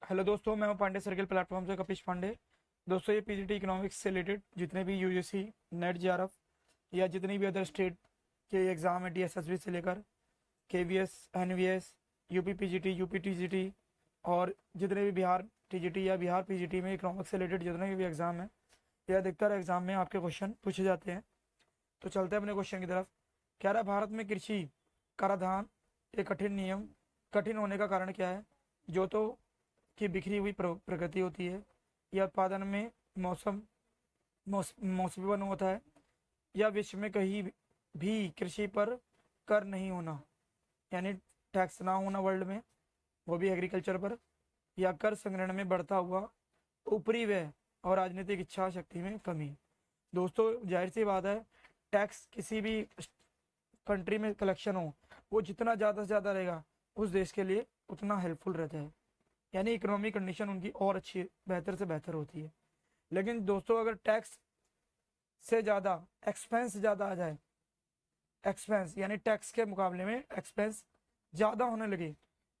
Hello दोस्तों, मैं हूं पांडे सर्किल प्लेटफॉर्म से कपिश पांडे। दोस्तों, ये पीजीटी इकोनॉमिक्स से रिलेटेड जितने भी यूजीसी, नेट, जेआरएफ या जितनी भी अदर स्टेट के एग्ज़ाम है, डीएसएसबी से लेकर KVS, NVS, UP PGT, UP TGT और जितने भी बिहार टीजीटी या बिहार पीजीटी में इकोनॉमिक्स से रिलेटेड जितने भी एग्ज़ाम है, यह अधिकतर एग्ज़ाम में आपके क्वेश्चन पूछे जाते हैं। तो चलते हैं अपने क्वेश्चन की तरफ। कह रहा है, भारत में कृषि कराधान एक कठिन होने का कारण क्या है? जो तो की बिखरी हुई प्रगति होती है, या उत्पादन में मौसम मौसमीपन होता है, या विश्व में कहीं भी कृषि पर कर नहीं होना, यानी टैक्स ना होना वर्ल्ड में, वो भी एग्रीकल्चर पर, या कर संग्रहण में बढ़ता हुआ ऊपरी व्यय और राजनीतिक इच्छा शक्ति में कमी। दोस्तों, जाहिर सी बात है, टैक्स किसी भी कंट्री में कलेक्शन हो, वो जितना ज़्यादा से ज़्यादा रहेगा उस देश के लिए उतना हेल्पफुल रहता है, यानी इकोनॉमिक कंडीशन उनकी और अच्छी बेहतर से बेहतर होती है। लेकिन दोस्तों, अगर टैक्स से ज़्यादा एक्सपेंस ज़्यादा आ जाए, एक्सपेंस यानी टैक्स के मुकाबले में एक्सपेंस ज़्यादा होने लगे,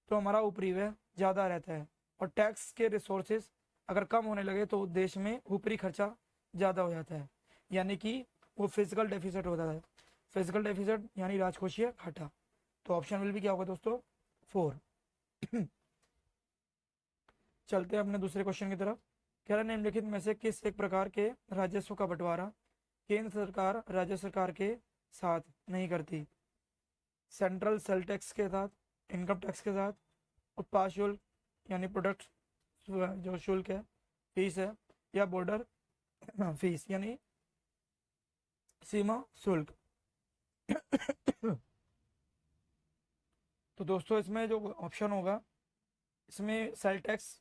तो हमारा ऊपरी व्यय ज़्यादा रहता है। और टैक्स के रिसोर्सेज अगर कम होने लगे तो देश में ऊपरी खर्चा ज़्यादा हो जाता है, यानी कि वो फिजिकल डेफिसिट होता है। फिजिकल डेफिसिट यानी राजकोषीय घाटा। तो ऑप्शन विल भी क्या होगा दोस्तों? 4। चलते हैं अपने दूसरे क्वेश्चन की तरफ। कह रहा, निम्नलिखित में से किस एक प्रकार के राजस्व का बंटवारा केंद्र सरकार राज्य सरकार के साथ नहीं करती? सेंट्रल सेल टैक्स के साथ, इनकम टैक्स के साथ, उत्पाद शुल्क यानी प्रोडक्ट जो शुल्क है, फीस है, या बॉर्डर फीस यानी सीमा शुल्क। तो दोस्तों, इसमें जो ऑप्शन होगा, इसमें सेल टैक्स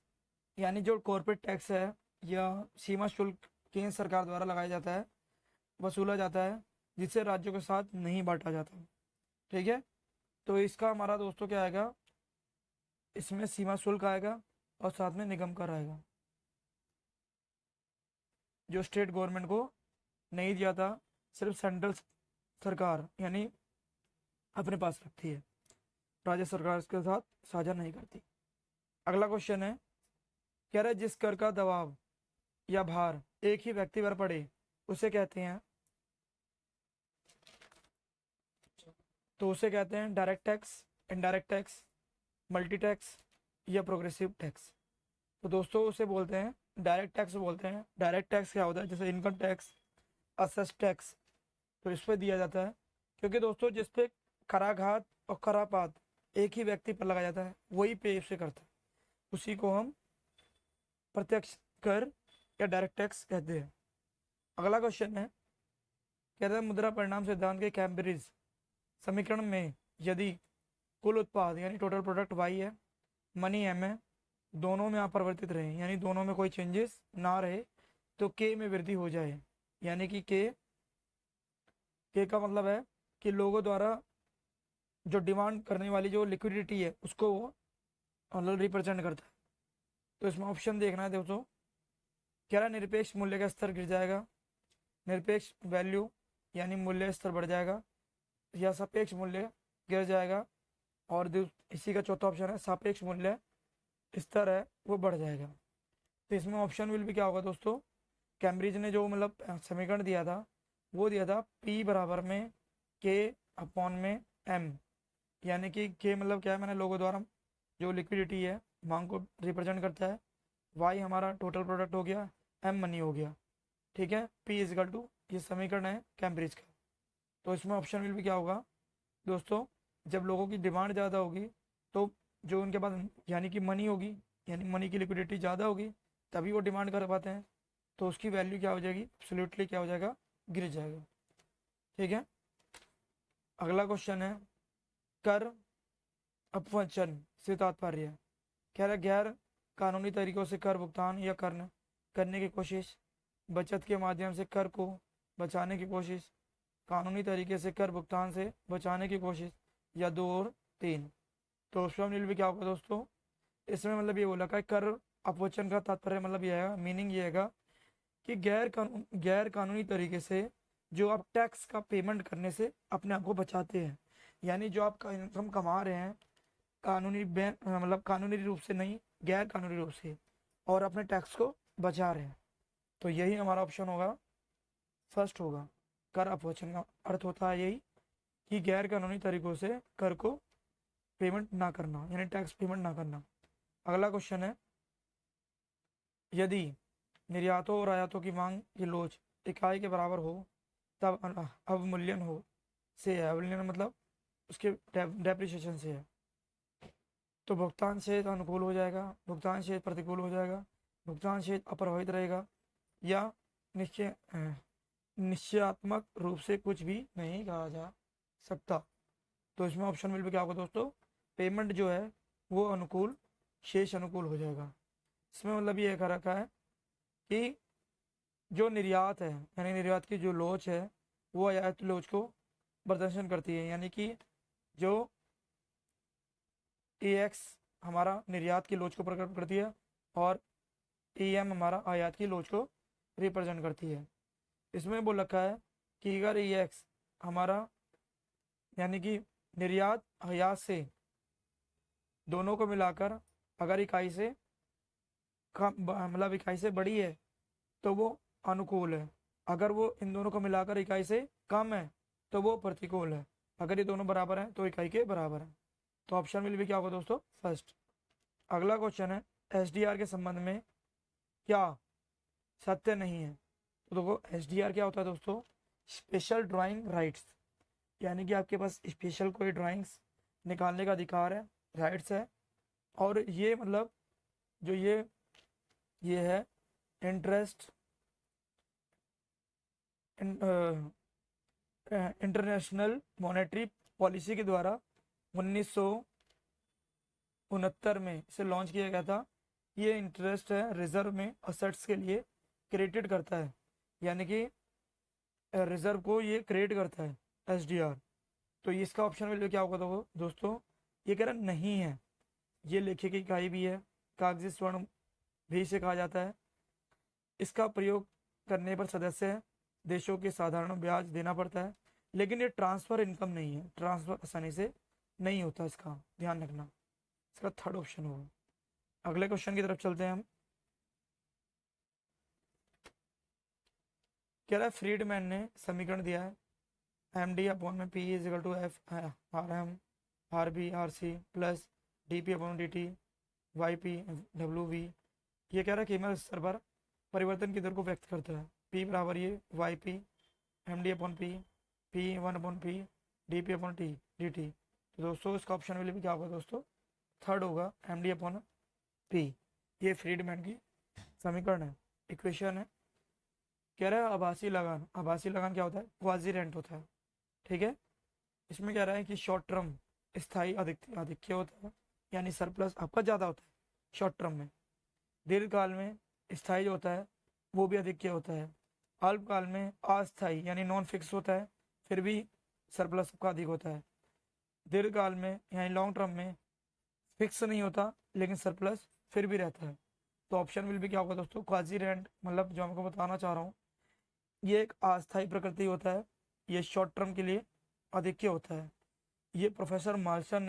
यानी जो कॉर्पोरेट टैक्स है या सीमा शुल्क केंद्र सरकार द्वारा लगाया जाता है, वसूला जाता है, जिसे राज्यों के साथ नहीं बांटा जाता। ठीक है, तो इसका हमारा दोस्तों क्या आएगा? इसमें सीमा शुल्क आएगा और साथ में निगम कर आएगा, जो स्टेट गवर्नमेंट को नहीं दिया था, सिर्फ सेंट्रल सरकार यानी अपने पास रखती है, राज्य सरकार के साथ साझा नहीं करती। अगला क्वेश्चन है, कह रहा है, जिस कर का दबाव या भार एक ही व्यक्ति पर पड़े उसे कहते हैं, तो उसे कहते हैं direct tax, indirect tax, multi tax या प्रोग्रेसिव टैक्स। तो दोस्तों, उसे बोलते हैं डायरेक्ट टैक्स बोलते हैं। डायरेक्ट टैक्स क्या होता है? जैसे इनकम टैक्स, असेस टैक्स, तो इस पर दिया जाता है, क्योंकि दोस्तों जिस पे कराघात और करापात एक ही व्यक्ति पर लगाया जाता है, वही पे से करता है, उसी को हम प्रत्यक्ष कर या डायरेक्ट टैक्स कहते हैं। अगला क्वेश्चन है, कहता है, मुद्रा परिणाम सिद्धांत के कैम्ब्रिज समीकरण में यदि कुल उत्पाद यानी टोटल प्रोडक्ट वाई है, मनी एम है, दोनों में अपरिवर्तित रहे यानी दोनों में कोई चेंजेस ना रहे, तो के में वृद्धि हो जाए, यानी कि के का मतलब है कि लोगों द्वारा जो डिमांड करने वाली जो लिक्विडिटी है उसको वो मतलब रिप्रेजेंट करता है। तो इसमें ऑप्शन देखना है दोस्तों। कह रहा, निरपेक्ष मूल्य का स्तर गिर जाएगा, निरपेक्ष वैल्यू यानी मूल्य स्तर बढ़ जाएगा, या सापेक्ष मूल्य गिर जाएगा, और इसी का चौथा ऑप्शन है सापेक्ष मूल्य स्तर है वो बढ़ जाएगा। तो इसमें ऑप्शन विल भी क्या होगा दोस्तों? कैम्ब्रिज ने जो मतलब समीकरण दिया था, वो दिया था P बराबर में के अपॉन में M, यानी कि के मतलब क्या है, मैंने लोगों द्वारा जो लिक्विडिटी है मांग को रिप्रेजेंट करता है, वाई हमारा टोटल प्रोडक्ट हो गया, M मनी हो गया। ठीक है, P इजिकल टू, ये समीकरण है कैम्ब्रिज का। तो इसमें ऑप्शन विल भी क्या होगा दोस्तों? जब लोगों की डिमांड ज़्यादा होगी, तो जो उनके पास यानी कि मनी होगी, यानी मनी की लिक्विडिटी ज़्यादा होगी, तभी वो डिमांड कर पाते हैं, तो उसकी वैल्यू क्या हो जाएगी? एब्सोल्युटली क्या हो जाएगा? गिर जाएगा। ठीक है, अगला क्वेश्चन है, कर अपवंचन से तात्पर्य। कह रहा है, गैर कानूनी तरीकों से कर भुगतान या करने की कोशिश, बचत के माध्यम से कर को बचाने की कोशिश, कानूनी तरीके से कर भुगतान से बचाने की कोशिश, या 2 और 3। तो ऑप्शन भी क्या होगा दोस्तों? इसमें मतलब ये बोला का कर अपवचन का तात्पर्य मतलब ये है, मीनिंग ये है कि गैर कानूनी तरीके से जो आप टैक्स का पेमेंट करने से अपने आप को बचाते हैं, यानी जो आप इनकम कमा रहे हैं कानूनी मतलब कानूनी रूप से नहीं, गैर कानूनी रूप से और अपने टैक्स को बचा रहे हैं। तो यही हमारा ऑप्शन होगा, फर्स्ट होगा। कर अपवचन का अर्थ होता है यही कि गैर कानूनी तरीकों से कर को पेमेंट ना करना, यानी टैक्स पेमेंट ना करना। अगला क्वेश्चन है, यदि निर्यातों और आयातों की मांग की लोच इकाई के बराबर हो तब अवमूल्यन हो से है, अवमूल्यन मतलब उसके डेप्रिसिएशन से है, तो भुगतान शेष अनुकूल हो जाएगा, भुगतान शेष प्रतिकूल हो जाएगा, भुगतान शेष अप्रभावित रहेगा, या निश्चयात्मक रूप से कुछ भी नहीं कहा जा सकता। तो इसमें ऑप्शन मिल भी क्या होगा दोस्तों, पेमेंट जो है वो अनुकूल शेष अनुकूल हो जाएगा। इसमें मतलब ये कह रखा है कि जो निर्यात है यानी निर्यात की जो लोच है वो आयात लोच को प्रदर्शन करती है, यानी कि जो AX हमारा निर्यात की लोच को प्रकट करती है और AM हमारा आयात की लोच को रिप्रेजेंट करती है। इसमें बोल रखा है कि अगर AX हमारा यानी कि निर्यात आयात से दोनों को मिलाकर अगर इकाई से कम मतलब इकाई से बड़ी है तो वो अनुकूल है, अगर वो इन दोनों को मिलाकर इकाई से कम है तो वो प्रतिकूल है, अगर ये दोनों बराबर हैं तो इकाई के बराबर है। तो ऑप्शन विल भी क्या होगा दोस्तों, फर्स्ट। अगला क्वेश्चन है, SDR के संबंध में क्या सत्य नहीं है। तो देखो SDR क्या होता है दोस्तों, स्पेशल ड्राइंग राइट्स, यानी कि आपके पास स्पेशल कोई ड्राइंग्स निकालने का अधिकार है, राइट्स है, और ये मतलब जो ये है इंटरेस्ट इंटरनेशनल मॉनेटरी पॉलिसी के द्वारा 1969 में इसे लॉन्च किया गया था। ये इंटरेस्ट है रिजर्व में असेट्स के लिए क्रेडिट करता है, यानी कि रिजर्व को ये क्रिएट करता है SDR। तो इसका ऑप्शन वैल्यू क्या होगा तो दोस्तों, ये कह रहा नहीं है, ये लेखे की इकाई भी है, कागजी स्वर्ण भी इसे कहा जाता है, इसका प्रयोग करने पर सदस्य देशों के साधारण ब्याज देना पड़ता है, लेकिन ये ट्रांसफर इनकम नहीं है, ट्रांसफर आसानी से नहीं होता, इसका ध्यान रखना। इसका थर्ड ऑप्शन होगा। अगले क्वेश्चन की तरफ चलते हैं हम। कह रहा है फ्रीडमैन ने समीकरण दिया है MD अपॉन में P is equal to F RM RB RC plus DP upon DT YP WV। ये कह रहा है कीमत स्तर पर परिवर्तन की दर को व्यक्त करता है। P बराबर ये YP MD upon P 1 upon P DP upon DT। तो दोस्तों इसका ऑप्शन वाले भी क्या होगा दोस्तों, थर्ड होगा MD अपॉन P। ये फ्रीडमैन की समीकरण है, इक्वेशन है। कह रहा है आभासी लगान, आभासी लगान क्या होता है, क्वाजी रेंट होता है, ठीक है। इसमें कह रहा है कि शॉर्ट टर्म स्थायी आधिक्य होता है, यानी सरप्लस आपका ज़्यादा होता है शॉर्ट टर्म में, दीर्घकाल में स्थायी जो होता है वो भी अधिक्य होता है, अल्पकाल में अस्थायी यानी नॉन फिक्स होता है फिर भी सरप्लस का अधिक होता है, दीर्घकाल में यानी लॉन्ग टर्म में फिक्स नहीं होता लेकिन सरप्लस फिर भी रहता है। तो ऑप्शन विल भी क्या होगा दोस्तों, क्वाजी रेंट मतलब जो हमको बताना चाह रहा हूँ ये एक अस्थायी प्रकृति होता है, ये शॉर्ट टर्म के लिए अधिक्य होता है। ये प्रोफेसर मार्शल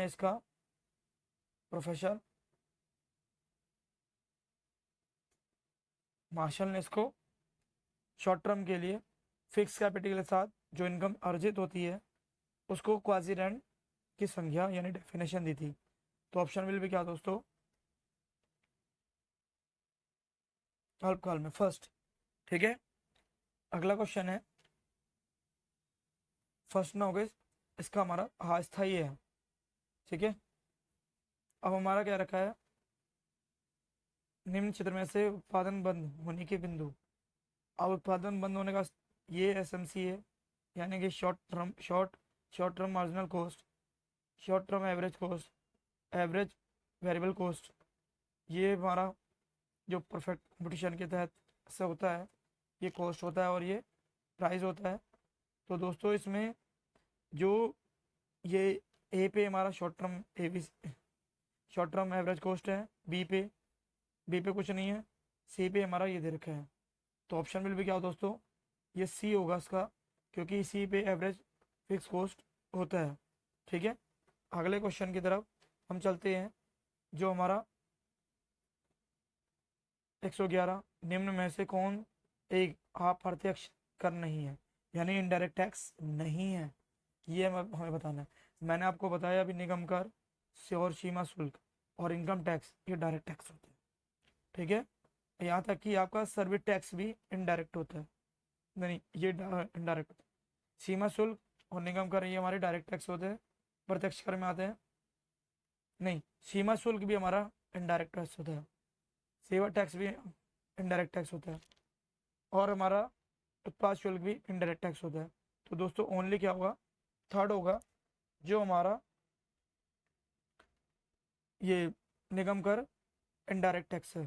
ने इसको शॉर्ट टर्म के लिए फिक्स कैपिटल के साथ जो इनकम अर्जित होती है उसको क्वाजी रेंट की संज्ञा यानी डेफिनेशन दी थी। तो ऑप्शन विल भी क्या दोस्तों, अल्पकाल में फर्स्ट, ठीक है। अगला क्वेश्चन है, फर्स्ट ना हो गए, इसका हमारा अस्थायी है, ठीक है। अब हमारा क्या रखा है, निम्न क्षेत्र में से उत्पादन बंद होने के बिंदु। अब उत्पादन बंद होने का ये SMC है, यानी कि short term marginal cost, short term average cost, average variable cost. ये हमारा जो परफेक्ट कंपटीशन के तहत से होता है ये कॉस्ट होता है और ये प्राइस होता है। तो दोस्तों इसमें जो ये ए पे हमारा शॉर्ट टर्म एवरेज कॉस्ट है, बी पे कुछ नहीं है, सी पे हमारा ये दे रखा है। तो ऑप्शन विल भी क्या हो दोस्तों, ये सी होगा इसका, क्योंकि सी पे एवरेज फिक्स कॉस्ट होता है, ठीक है। अगले क्वेश्चन की तरफ हम चलते हैं, जो हमारा 111 निम्न में से कौन एक अप्रत्यक्ष कर नहीं है, यानी इनडायरेक्ट टैक्स नहीं है, ये हमें बताना है। मैंने आपको बताया अभी निगम कर से और सीमा शुल्क और इनकम टैक्स ये डायरेक्ट टैक्स होते हैं, ठीक है। यहाँ तक कि आपका सर्विस टैक्स भी इनडायरेक्ट होता है, नहीं ये इनडायरेक्ट होता है। सीमा शुल्क और निगम कर ये हमारे डायरेक्ट टैक्स होते हैं, प्रत्यक्ष कर में आते हैं। नहीं, सीमा शुल्क भी हमारा इनडायरेक्ट टैक्स होता है, सेवा टैक्स भी इनडायरेक्ट टैक्स होता है, और हमारा उत्पाद शुल्क भी इनडायरेक्ट टैक्स होता है। तो दोस्तों ओनली क्या होगा, थर्ड होगा जो हमारा ये निगम कर इनडायरेक्ट टैक्स है,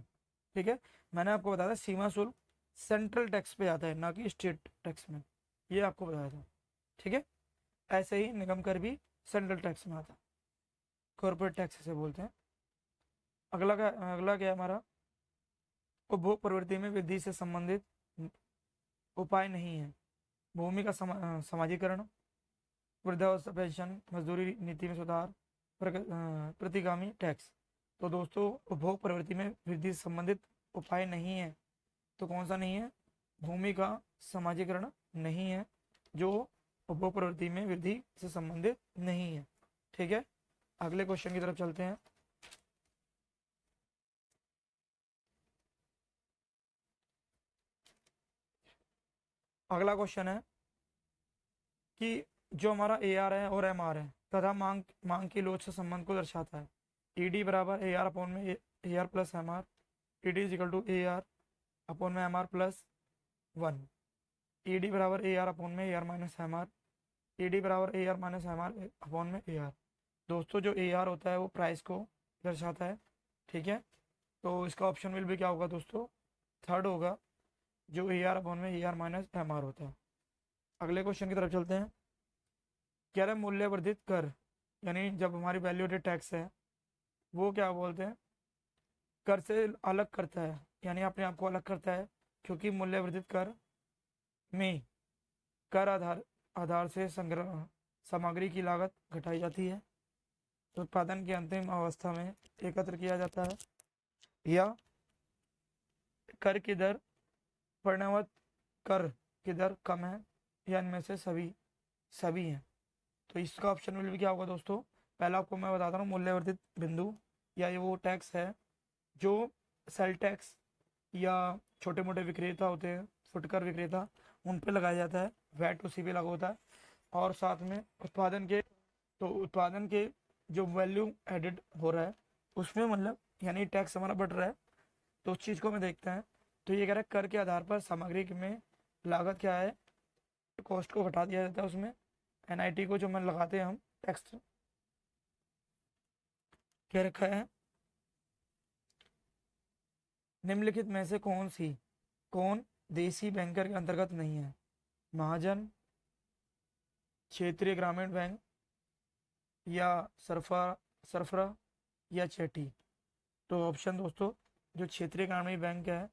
ठीक है। मैंने आपको बताया था सीमा शुल्क सेंट्रल टैक्स पे आता है, ना कि स्टेट टैक्स में, ये आपको बताया था, ठीक है। ऐसे ही निगम कर भी सेंट्रल टैक्स में आता है, कॉर्पोरेट टैक्स से बोलते हैं। अगला क्या है हमारा, उपभोग प्रवृत्ति में वृद्धि से संबंधित उपाय नहीं है। भूमि का समाजीकरण, वृद्धावस्था पेंशन, मजदूरी नीति में सुधार, प्रतिगामी टैक्स। तो दोस्तों उपभोग प्रवृत्ति में वृद्धि से संबंधित उपाय नहीं है, तो कौन सा नहीं है, भूमि का समाजीकरण नहीं है, जो उपभोग प्रवृत्ति में वृद्धि से संबंधित नहीं है, ठीक है। अगले क्वेश्चन की तरफ चलते हैं। अगला क्वेश्चन है कि जो हमारा ए आर है और एम आर है तथा मांग मांग की लोच से संबंध को दर्शाता है। ई डी बराबर ए आर अपॉन में A R plus M R, E D equal to A R upon में M R plus 1, E D बराबर ए आर अपॉन में A R minus M R, E D बराबर A R minus M R upon में A are. दोस्तों जो A R होता है वो प्राइस को दर्शाता है, ठीक है। तो इसका ऑप्शन विल भी क्या होगा दोस्तों, थर्ड होगा, जो ए आर अपॉन में A R minus M R होता है। अगले क्वेश्चन की तरफ चलते हैं। कह रहे मूल्य वर्धित कर, यानी जब हमारी वैल्यू एडेड टैक्स है वो क्या बोलते हैं, कर से अलग करता है, यानी अपने आप को अलग करता है, क्योंकि मूल्य वर्धित कर में कर आधार आधार से संग्रह सामग्री की लागत घटाई जाती है, उत्पादन की अंतिम अवस्था में एकत्र किया जाता है, या कर की दर परिणामत कर की दर कम है, या इनमें से सभी हैं। तो इसका ऑप्शन विल भी क्या होगा दोस्तों, पहला आपको मैं बताता हूँ, मूल्यवर्धित बिंदु या ये वो टैक्स है जो सेल टैक्स या छोटे मोटे विक्रेता होते हैं, फुटकर विक्रेता, उन पे लगाया जाता है, वैट उसी पे लागू होता है। और साथ में उत्पादन के जो वैल्यू एडेड हो रहा है उसमें मतलब यानी टैक्स हमारा बढ़ रहा है, तो उस चीज़ को हमें देखते हैं। तो ये कह रहा है कर के आधार पर सामग्री में लागत क्या है, कॉस्ट को घटा दिया जाता है, उसमें एनआईटी को जो मन लगाते हैं हम टैक्स, क्या रखा है, निम्नलिखित में से कौन देसी बैंकर के अंतर्गत नहीं है, महाजन, क्षेत्रीय ग्रामीण बैंक, या सरफरा या चेटी। तो ऑप्शन दोस्तों जो क्षेत्रीय ग्रामीण बैंक है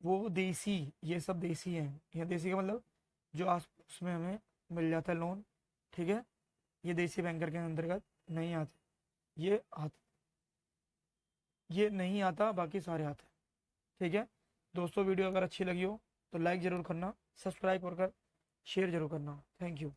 वो देसी, ये सब देसी हैं, यह देसी का मतलब जो आस उसमें हमें मिल जाता है लोन, ठीक है। ये देसी बैंकर के अंतर्गत नहीं आते, ये नहीं आता, बाकी सारे आते हैं, ठीक है। दोस्तों वीडियो अगर अच्छी लगी हो तो लाइक ज़रूर करना, सब्सक्राइब कर शेयर जरूर करना। Thank you.